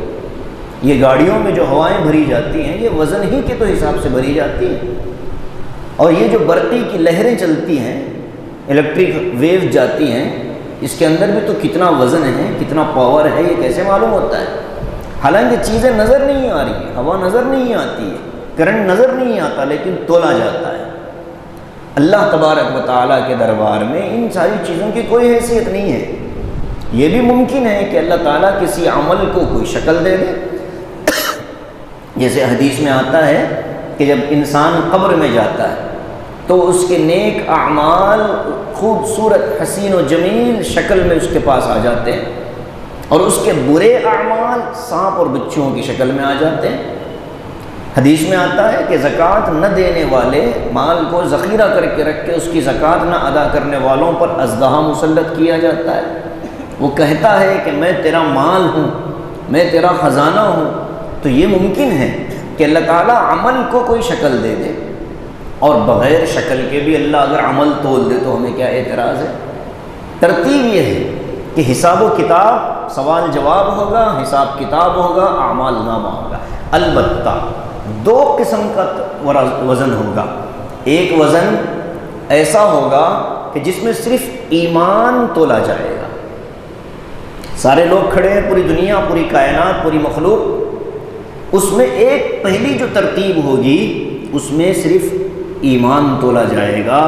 یہ گاڑیوں میں جو ہوائیں بھری جاتی ہیں یہ وزن ہی کے تو حساب سے بھری جاتی ہیں، اور یہ جو برقی کی لہریں چلتی ہیں، الیکٹرک ویو جاتی ہیں، اس کے اندر بھی تو کتنا وزن ہے، کتنا پاور ہے، یہ کیسے معلوم ہوتا ہے؟ حالانکہ چیزیں نظر نہیں آ رہی ہیں، ہوا نظر نہیں آتی ہے، کرنٹ نظر نہیں آتا، لیکن تولا جاتا ہے۔ اللہ تبارک و تعالیٰ کے دربار میں ان ساری چیزوں کی کوئی حیثیت نہیں ہے۔ یہ بھی ممکن ہے کہ اللہ تعالیٰ کسی عمل کو کوئی شکل دے دے، جیسے حدیث میں آتا ہے کہ جب انسان قبر میں جاتا ہے تو اس کے نیک اعمال خوبصورت حسین و جمیل شکل میں اس کے پاس آ جاتے ہیں، اور اس کے برے اعمال سانپ اور بچھوؤں کی شکل میں آ جاتے ہیں۔ حدیث میں آتا ہے کہ زکوٰۃ نہ دینے والے مال کو ذخیرہ کر کے رکھ کے اس کی زکوٰۃ نہ ادا کرنے والوں پر اژدہا مسلط کیا جاتا ہے۔ وہ کہتا ہے کہ میں تیرا مال ہوں، میں تیرا خزانہ ہوں۔ تو یہ ممکن ہے کہ اللہ تعالیٰ عمل کو کوئی شکل دے دے، اور بغیر شکل کے بھی اللہ اگر عمل تول دے تو ہمیں کیا اعتراض ہے؟ ترتیب یہ ہے کہ حساب و کتاب، سوال جواب ہوگا، حساب کتاب ہوگا، اعمال نامہ ہوگا۔ البتہ دو قسم کا وزن ہوگا۔ ایک وزن ایسا ہوگا کہ جس میں صرف ایمان تولا جائے گا۔ سارے لوگ کھڑے ہیں، پوری دنیا، پوری کائنات، پوری مخلوق، اس میں ایک پہلی جو ترتیب ہوگی اس میں صرف ایمان تولا جائے گا،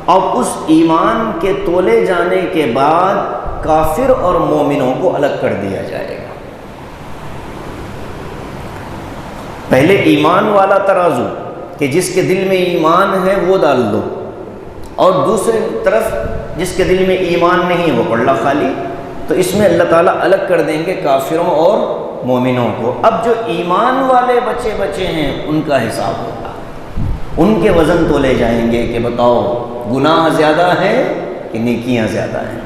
اور اس ایمان کے تولے جانے کے بعد کافر اور مومنوں کو الگ کر دیا جائے گا۔ پہلے ایمان والا ترازو کہ جس کے دل میں ایمان ہے وہ ڈال دو، اور دوسری طرف جس کے دل میں ایمان نہیں وہ پڑلا خالی۔ تو اس میں اللہ تعالیٰ الگ کر دیں گے کافروں اور مومنوں کو۔ اب جو ایمان والے بچے ہیں ان کا حساب ہوگا، ان کے وزن تولے جائیں گے کہ بتاؤ گناہ زیادہ ہے کہ نیکیاں زیادہ ہیں۔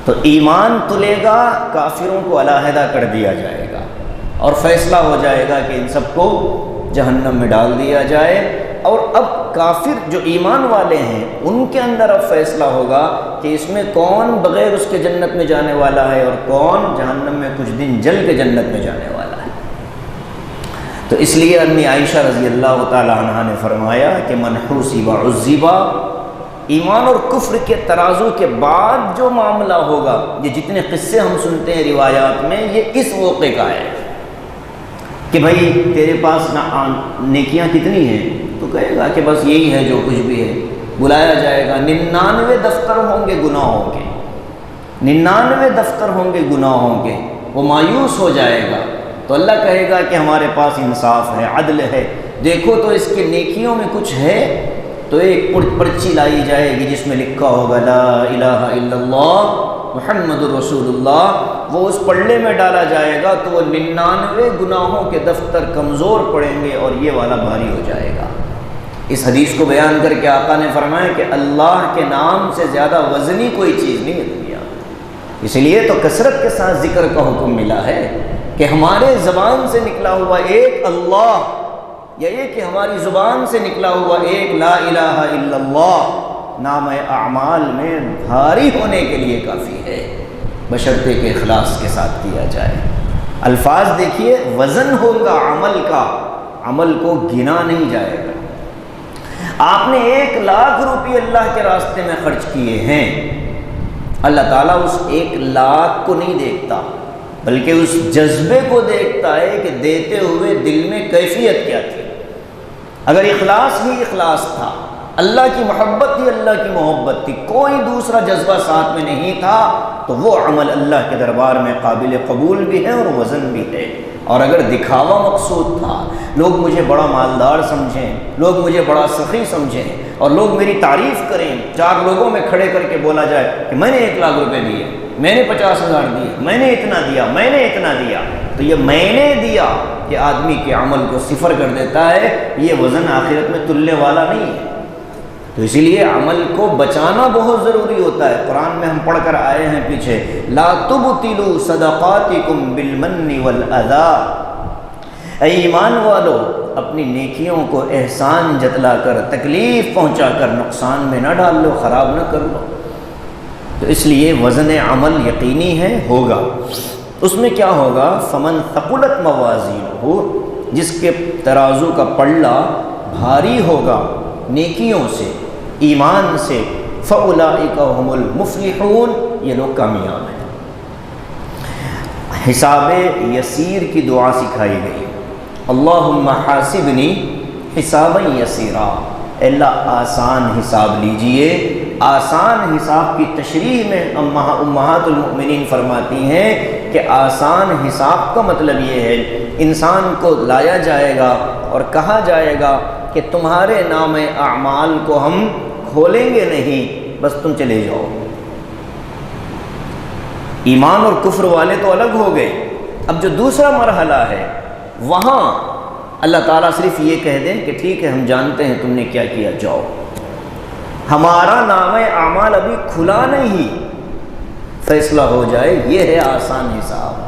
تو ایمان تلے گا، کافروں کو علیحدہ کر دیا جائے گا، اور فیصلہ ہو جائے گا کہ ان سب کو جہنم میں ڈال دیا جائے۔ اور اب کافر جو ایمان والے ہیں ان کے اندر اب فیصلہ ہوگا کہ اس میں کون بغیر اس کے جنت میں جانے والا ہے اور کون جہنم میں کچھ دن جل کے جنت میں جانے والا ہے۔ تو اس لیے امی عائشہ رضی اللہ تعالیٰ عنہا نے فرمایا کہ من حوسب عذب، ایمان اور کفر کے ترازو کے بعد جو معاملہ ہوگا، یہ جتنے قصے ہم سنتے ہیں روایات میں، یہ اس موقع کا ہے کہ بھائی تیرے پاس نیکیاں کتنی ہیں؟ تو کہے گا کہ بس یہی ہے جو کچھ بھی ہے۔ بلایا جائے گا، 99 دفتر ہوں گے گناہوں کے، 99 دفتر ہوں گے گناہوں کے۔ وہ مایوس ہو جائے گا، تو اللہ کہے گا کہ ہمارے پاس انصاف ہے، عدل ہے، دیکھو تو اس کے نیکیوں میں کچھ ہے۔ تو ایک پرچی لائی جائے گی جس میں لکھا ہوگا لا الہ الا اللہ محمد رسول اللہ، وہ اس پلڑے میں ڈالا جائے گا تو وہ 99 گناہوں کے دفتر کمزور پڑیں گے اور یہ والا بھاری ہو جائے گا۔ اس حدیث کو بیان کر کے آقا نے فرمایا کہ اللہ کے نام سے زیادہ وزنی کوئی چیز نہیں ہے دنیا، اس لیے تو کثرت کے ساتھ ذکر کا حکم ملا ہے کہ ہمارے زبان سے نکلا ہوا ایک اللہ، یا یہ کہ ہماری زبان سے نکلا ہوا ایک لا الہ الا اللہ نام اعمال میں بھاری ہونے کے لیے کافی ہے، بشرطے کہ اخلاص کے ساتھ کیا جائے۔ الفاظ دیکھیے، وزن ہوگا عمل کا، عمل کو گنا نہیں جائے گا۔ آپ نے 1 لاکھ روپے اللہ کے راستے میں خرچ کیے ہیں، اللہ تعالیٰ اس 1 لاکھ کو نہیں دیکھتا، بلکہ اس جذبے کو دیکھتا ہے کہ دیتے ہوئے دل میں کیفیت کیا تھی۔ اگر اخلاص ہی اخلاص تھا، اللہ کی محبت ہی اللہ کی محبت تھی، کوئی دوسرا جذبہ ساتھ میں نہیں تھا، تو وہ عمل اللہ کے دربار میں قابل قبول بھی ہے اور وزن بھی ہے۔ اور اگر دکھاوا مقصود تھا، لوگ مجھے بڑا مالدار سمجھیں، لوگ مجھے بڑا سخی سمجھیں، اور لوگ میری تعریف کریں، 4 لوگوں میں کھڑے کر کے بولا جائے کہ میں نے 1 لاکھ روپے دیے، میں نے 50,000 دیے، میں نے اتنا دیا، میں نے اتنا دیا، تو یہ میں نے دیا کہ آدمی کے عمل کو صفر کر دیتا ہے، یہ وزن آخرت میں تلنے والا نہیں ہے۔ تو اسی لیے عمل کو بچانا بہت ضروری ہوتا ہے۔ قرآن میں ہم پڑھ کر آئے ہیں پیچھے، لا تبطلوا صدقاتکم بالمن والاذی، اے ایمان والو اپنی نیکیوں کو احسان جتلا کر، تکلیف پہنچا کر نقصان میں نہ ڈال لو، خراب نہ کر لو۔ تو اس لیے وزن عمل یقینی ہے، ہوگا۔ اس میں کیا ہوگا؟ فمن ثقلت موازینہ، جس کے ترازو کا پلڑا بھاری ہوگا، نیکیوں سے، ایمان سے، فَأُولَئِكَ هُمُ الْمُفْلِحُونَ، یہ لوگ کامیاب ہیں۔ حساب یسیر کی دعا سکھائی گئی، اللہم حاسبنی حسابا یسیرا، اللہ آسان حساب لیجئے۔ آسان حساب کی تشریح میں امہات المؤمنین فرماتی ہیں کہ آسان حساب کا مطلب یہ ہے انسان کو لایا جائے گا اور کہا جائے گا کہ تمہارے نام اعمال کو ہم کھولیں گے نہیں، بس تم چلے جاؤ۔ ایمان اور کفر والے تو الگ ہو گئے، اب جو دوسرا مرحلہ ہے وہاں اللہ تعالیٰ صرف یہ کہہ دیں کہ ٹھیک ہے ہم جانتے ہیں تم نے کیا کیا، جاؤ۔ ہمارا نام اعمال ابھی کھلا نہیں، فیصلہ ہو جائے، یہ ہے آسان حساب۔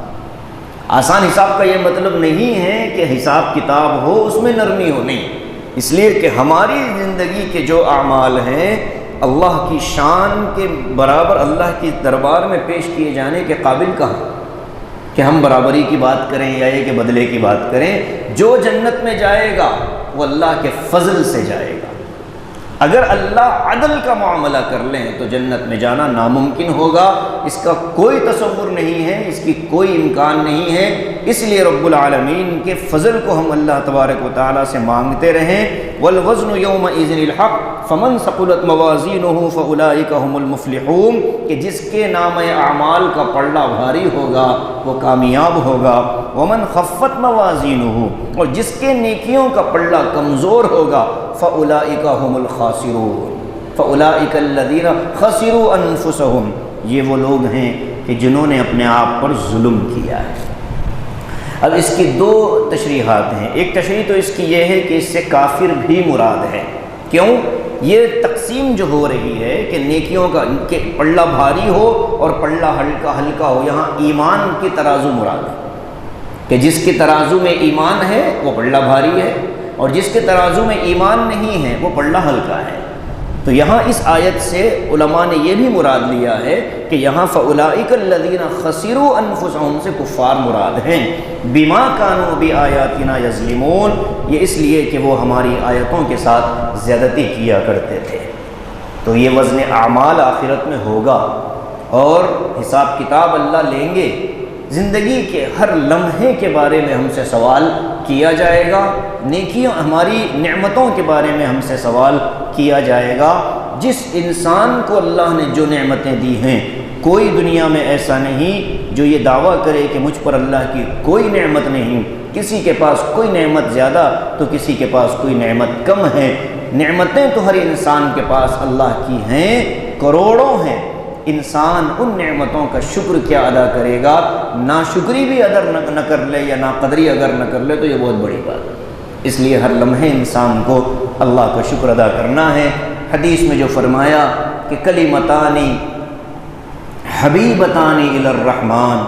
آسان حساب کا یہ مطلب نہیں ہے کہ حساب کتاب ہو اس میں نرمی ہو، نہیں، اس لیے کہ ہماری زندگی کے جو اعمال ہیں اللہ کی شان کے برابر اللہ کی دربار میں پیش کیے جانے کے قابل کہاں کہ ہم برابری کی بات کریں یا یہ کہ بدلے کی بات کریں۔ جو جنت میں جائے گا وہ اللہ کے فضل سے جائے گا۔ اگر اللہ عدل کا معاملہ کر لیں تو جنت میں جانا ناممکن ہوگا، اس کا کوئی تصور نہیں ہے، اس کی کوئی امکان نہیں ہے۔ اس لیے رب العالمین کے فضل کو ہم اللہ تبارک و تعالیٰ سے مانگتے رہیں۔ والوزن یومئذ الحق فمن ثقلت موازینہ فاولئک هم المفلحون، کہ جس کے نام اعمال کا پلڑا بھاری ہوگا وہ کامیاب ہوگا۔ ومن خفت موازینہ، اور جس کے نیکیوں کا پلڑا کمزور ہوگا فاولئک هم الخاسرون، فاولئک الذین خسروا انفسهم، یہ وہ لوگ ہیں کہ جنہوں نے اپنے آپ پر ظلم کیا ہے۔ اب اس کی دو تشریحات ہیں، ایک تشریح تو اس کی یہ ہے کہ اس سے کافر بھی مراد ہے۔ کیوں؟ یہ تقسیم جو ہو رہی ہے کہ نیکیوں کا کہ پلڑا بھاری ہو اور پلڑا ہلکا ہلکا ہو، یہاں ایمان کی ترازو مراد ہے کہ جس کے ترازو میں ایمان ہے وہ پلڑا بھاری ہے، اور جس کے ترازو میں ایمان نہیں ہے وہ پلڑا ہلکا ہے۔ تو یہاں اس آیت سے علماء نے یہ بھی مراد لیا ہے کہ یہاں فَأُولَئِكَ الَّذِينَ خَسِرُوا أَنفُسَهُم سے کفار مراد ہیں، بِمَا كَانُوا بِآيَاتِنَا يَظْلِمُونَ، یہ اس لیے کہ وہ ہماری آیتوں کے ساتھ زیادتی کیا کرتے تھے۔ تو یہ وزن اعمال آخرت میں ہوگا اور حساب کتاب اللہ لیں گے۔ زندگی کے ہر لمحے کے بارے میں ہم سے سوال کیا جائے گا، نیکیوں ہماری نعمتوں کے بارے میں ہم سے سوال کیا جائے گا۔ جس انسان کو اللہ نے جو نعمتیں دی ہیں، کوئی دنیا میں ایسا نہیں جو یہ دعویٰ کرے کہ مجھ پر اللہ کی کوئی نعمت نہیں۔ کسی کے پاس کوئی نعمت زیادہ تو کسی کے پاس کوئی نعمت کم ہے۔ نعمتیں تو ہر انسان کے پاس اللہ کی ہیں، کروڑوں ہیں۔ انسان ان نعمتوں کا شکر کیا ادا کرے گا، ناشکری بھی اگر نہ کر لے یا ناقدری اگر نہ کر لے تو یہ بہت بڑی بات ہے۔ اس لیے ہر لمحے انسان کو اللہ کا شکر ادا کرنا ہے۔ حدیث میں جو فرمایا کہ کلمتانی حبیبتانی الی الرحمن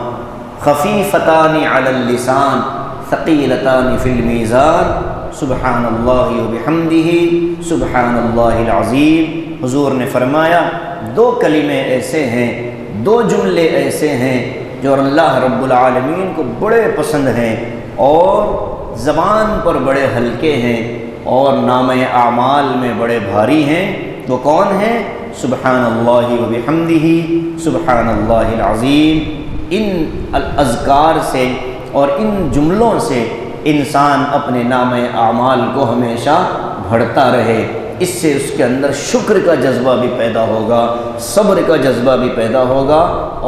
خفیفتانی علی اللسان ثقیلتانی فی المیزان سبحان اللہ وبحمدہ سبحان اللہ العظیم۔ حضور نے فرمایا دو کلمے ایسے ہیں، دو جملے ایسے ہیں جو اللہ رب العالمین کو بڑے پسند ہیں اور زبان پر بڑے ہلکے ہیں اور نام اعمال میں بڑے بھاری ہیں۔ وہ کون ہیں؟ سبحان اللہ وبحمدہ سبحان اللہ العظیم۔ ان الاذکار سے اور ان جملوں سے انسان اپنے نام اعمال کو ہمیشہ بڑھتا رہے، اس سے اس کے اندر شکر کا جذبہ بھی پیدا ہوگا، صبر کا جذبہ بھی پیدا ہوگا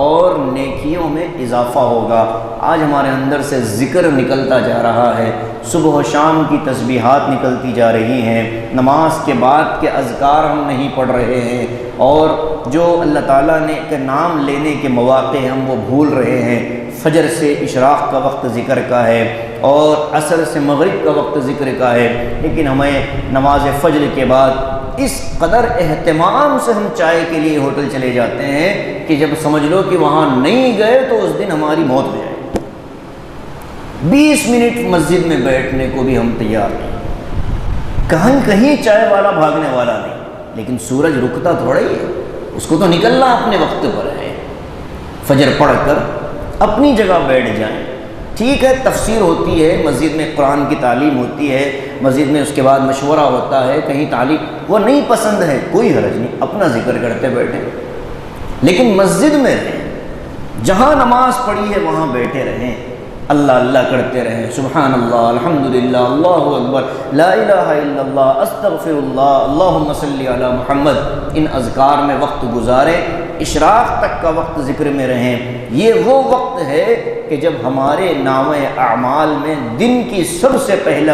اور نیکیوں میں اضافہ ہوگا۔ آج ہمارے اندر سے ذکر نکلتا جا رہا ہے، صبح و شام کی تسبیحات نکلتی جا رہی ہیں، نماز کے بعد کے اذکار ہم نہیں پڑھ رہے ہیں، اور جو اللہ تعالیٰ نے کے نام لینے کے مواقع ہم وہ بھول رہے ہیں۔ فجر سے اشراق کا وقت ذکر کا ہے اور عصر سے مغرب کا وقت ذکر کا ہے، لیکن ہمیں نماز فجر کے بعد اس قدر اہتمام سے ہم چائے کے لیے ہوٹل چلے جاتے ہیں کہ جب سمجھ لو کہ وہاں نہیں گئے تو اس دن ہماری موت ہو جائے۔ 20 منٹ مسجد میں بیٹھنے کو بھی ہم تیار نہیں، کہیں چائے والا بھاگنے والا نہیں، لیکن سورج رکتا تھوڑا ہی ہے، اس کو تو نکلنا اپنے وقت پر ہے۔ فجر پڑھ کر اپنی جگہ بیٹھ جائیں، ٹھیک ہے تفسیر ہوتی ہے، مسجد میں قرآن کی تعلیم ہوتی ہے، مسجد میں اس کے بعد مشورہ ہوتا ہے، کہیں تعلیم وہ نہیں پسند ہے کوئی حرج نہیں، اپنا ذکر کرتے بیٹھیں، لیکن مسجد میں رہیں، جہاں نماز پڑھی ہے وہاں بیٹھے رہیں، اللہ اللہ کرتے رہیں، سبحان اللہ، الحمدللہ، اللہ اکبر، لا الہ الا اللہ، استغفر اللہ، اللہم صلی علی محمد، ان اذکار میں وقت گزاریں، اشراق تک کا وقت ذکر میں رہیں۔ یہ وہ وقت ہے کہ جب ہمارے نامۂ اعمال میں دن کی سب سے پہلے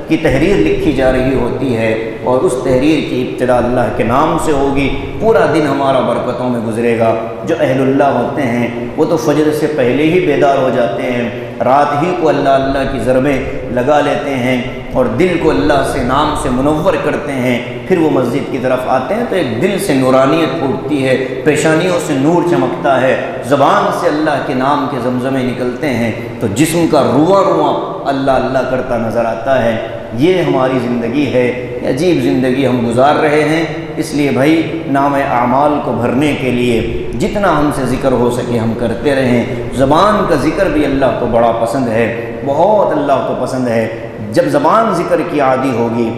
کی تحریر لکھی جا رہی ہوتی ہے، اور اس تحریر کی ابتدا اللہ کے نام سے ہوگی، پورا دن ہمارا برکتوں میں گزرے گا۔ جو اہل اللہ ہوتے ہیں وہ تو فجر سے پہلے ہی بیدار ہو جاتے ہیں، رات ہی کو اللہ اللہ کی ضربیں لگا لیتے ہیں اور دل کو اللہ سے نام سے منور کرتے ہیں، پھر وہ مسجد کی طرف آتے ہیں تو ایک دل سے نورانیت پھوٹتی ہے، پیشانیوں سے نور چمکتا ہے، زبان سے اللہ کے نام کے زمزمے نکلتے ہیں تو جسم کا رواں رواں اللہ اللہ کرتا نظر آتا ہے۔ یہ ہماری زندگی ہے، عجیب زندگی ہم گزار رہے ہیں، اس لیے بھائی نام اعمال کو بھرنے کے لیے جتنا ہم سے ذکر ہو سکے ہم کرتے رہیں۔ زبان کا ذکر بھی اللہ کو بڑا پسند ہے، بہت اللہ کو پسند ہے۔ جب زبان ذکر کی عادی ہوگی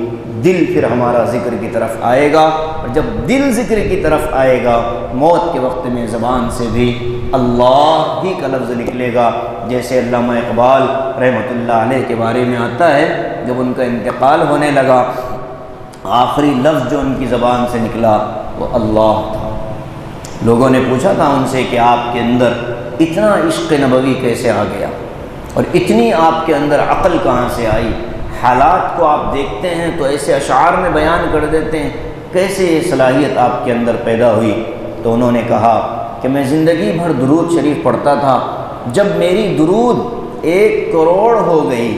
دل پھر ہمارا ذکر کی طرف آئے گا، اور جب دل ذکر کی طرف آئے گا موت کے وقت میں زبان سے بھی اللہ ہی کا لفظ نکلے گا، جیسے علامہ اقبال رحمۃ اللہ علیہ کے بارے میں آتا ہے جب ان کا انتقال ہونے لگا آخری لفظ جو ان کی زبان سے نکلا وہ اللہ تھا۔ لوگوں نے پوچھا تھا ان سے کہ آپ کے اندر اتنا عشق نبوی کیسے آ گیا اور اتنی آپ کے اندر عقل کہاں سے آئی، حالات کو آپ دیکھتے ہیں تو ایسے اشعار میں بیان کر دیتے ہیں، کیسے یہ صلاحیت آپ کے اندر پیدا ہوئی؟ تو انہوں نے کہا کہ میں زندگی بھر درود شریف پڑھتا تھا، جب میری درود 1 کروڑ ہو گئی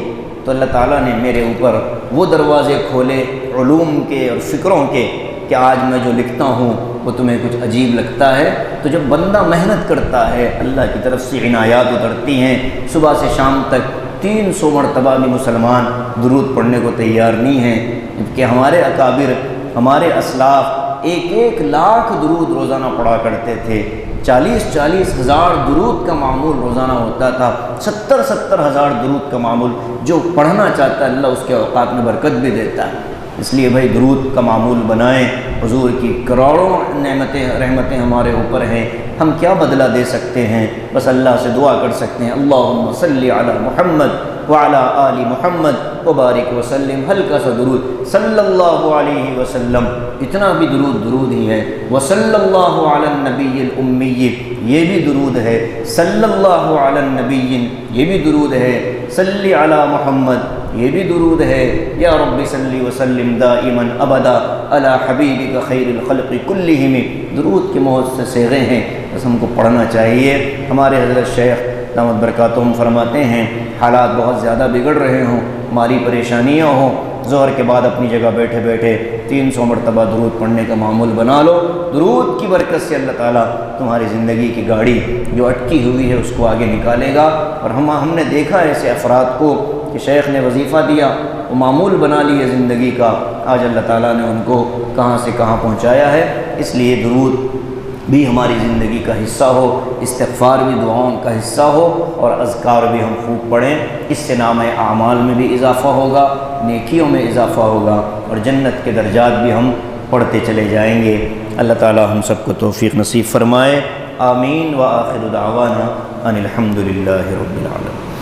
تو اللہ تعالیٰ نے میرے اوپر وہ دروازے کھولے علوم کے اور فکروں کے کہ آج میں جو لکھتا ہوں وہ تمہیں کچھ عجیب لگتا ہے۔ تو جب بندہ محنت کرتا ہے اللہ کی طرف سے عنایات اترتی ہیں، صبح سے شام تک 300 مرتبہ بھی مسلمان درود پڑھنے کو تیار نہیں ہیں، جبکہ ہمارے اکابر ہمارے اسلاف 1 لاکھ درود روزانہ پڑھا کرتے تھے، 40 ہزار درود کا معمول روزانہ ہوتا تھا، 70 ہزار درود کا معمول۔ جو پڑھنا چاہتا ہے اللہ اس کے اوقات میں برکت بھی دیتا ہے، اس لیے بھائی درود کا معمول بنائیں۔ حضور کی کروڑوں نعمتیں رحمتیں ہمارے اوپر ہیں، ہم کیا بدلہ دے سکتے ہیں؟ بس اللہ سے دعا کر سکتے ہیں اللہم صلی علی محمد وعلی آل محمد وبارک وسلم، ہلکا سا درود صلی اللہ علیہ وسلم، اتنا بھی درود ہی ہے۔ وصلی اللہ علی النبی الامی، یہ بھی درود ہے۔ صلی اللہ علی النبی، یہ بھی درود ہے۔ صلی علی محمد، یہ بھی درود ہے۔ یا رب صلی وسلم دائما ابدا علی حبیبک خیر الخلق کلہم، درود کے بہت سے صیغے ہیں، بس ہم کو پڑھنا چاہیے۔ ہمارے حضرت شیخ دامت برکاتہم فرماتے ہیں حالات بہت زیادہ بگڑ رہے ہوں، ہماری پریشانیاں ہوں، ظہر کے بعد اپنی جگہ بیٹھے بیٹھے 300 مرتبہ درود پڑھنے کا معمول بنا لو۔ درود کی برکت سے اللہ تعالیٰ تمہاری زندگی کی گاڑی جو اٹکی ہوئی ہے اس کو آگے نکالے گا۔ اور ہم نے دیکھا ایسے افراد کو کہ شیخ نے وظیفہ دیا، وہ معمول بنا لیے زندگی کا، آج اللہ تعالیٰ نے ان کو کہاں سے کہاں پہنچایا ہے۔ اس لیے درود بھی ہماری زندگی کا حصہ ہو، استغفار بھی دعاؤں کا حصہ ہو، اور اذکار بھی ہم خوب پڑھیں، اس سے نامہ اعمال میں بھی اضافہ ہوگا، نیکیوں میں اضافہ ہوگا، اور جنت کے درجات بھی ہم پڑھتے چلے جائیں گے۔ اللہ تعالی ہم سب کو توفیق نصیب فرمائے، آمین۔ وآخر دعوانا ان الحمد للہ رب العالمین۔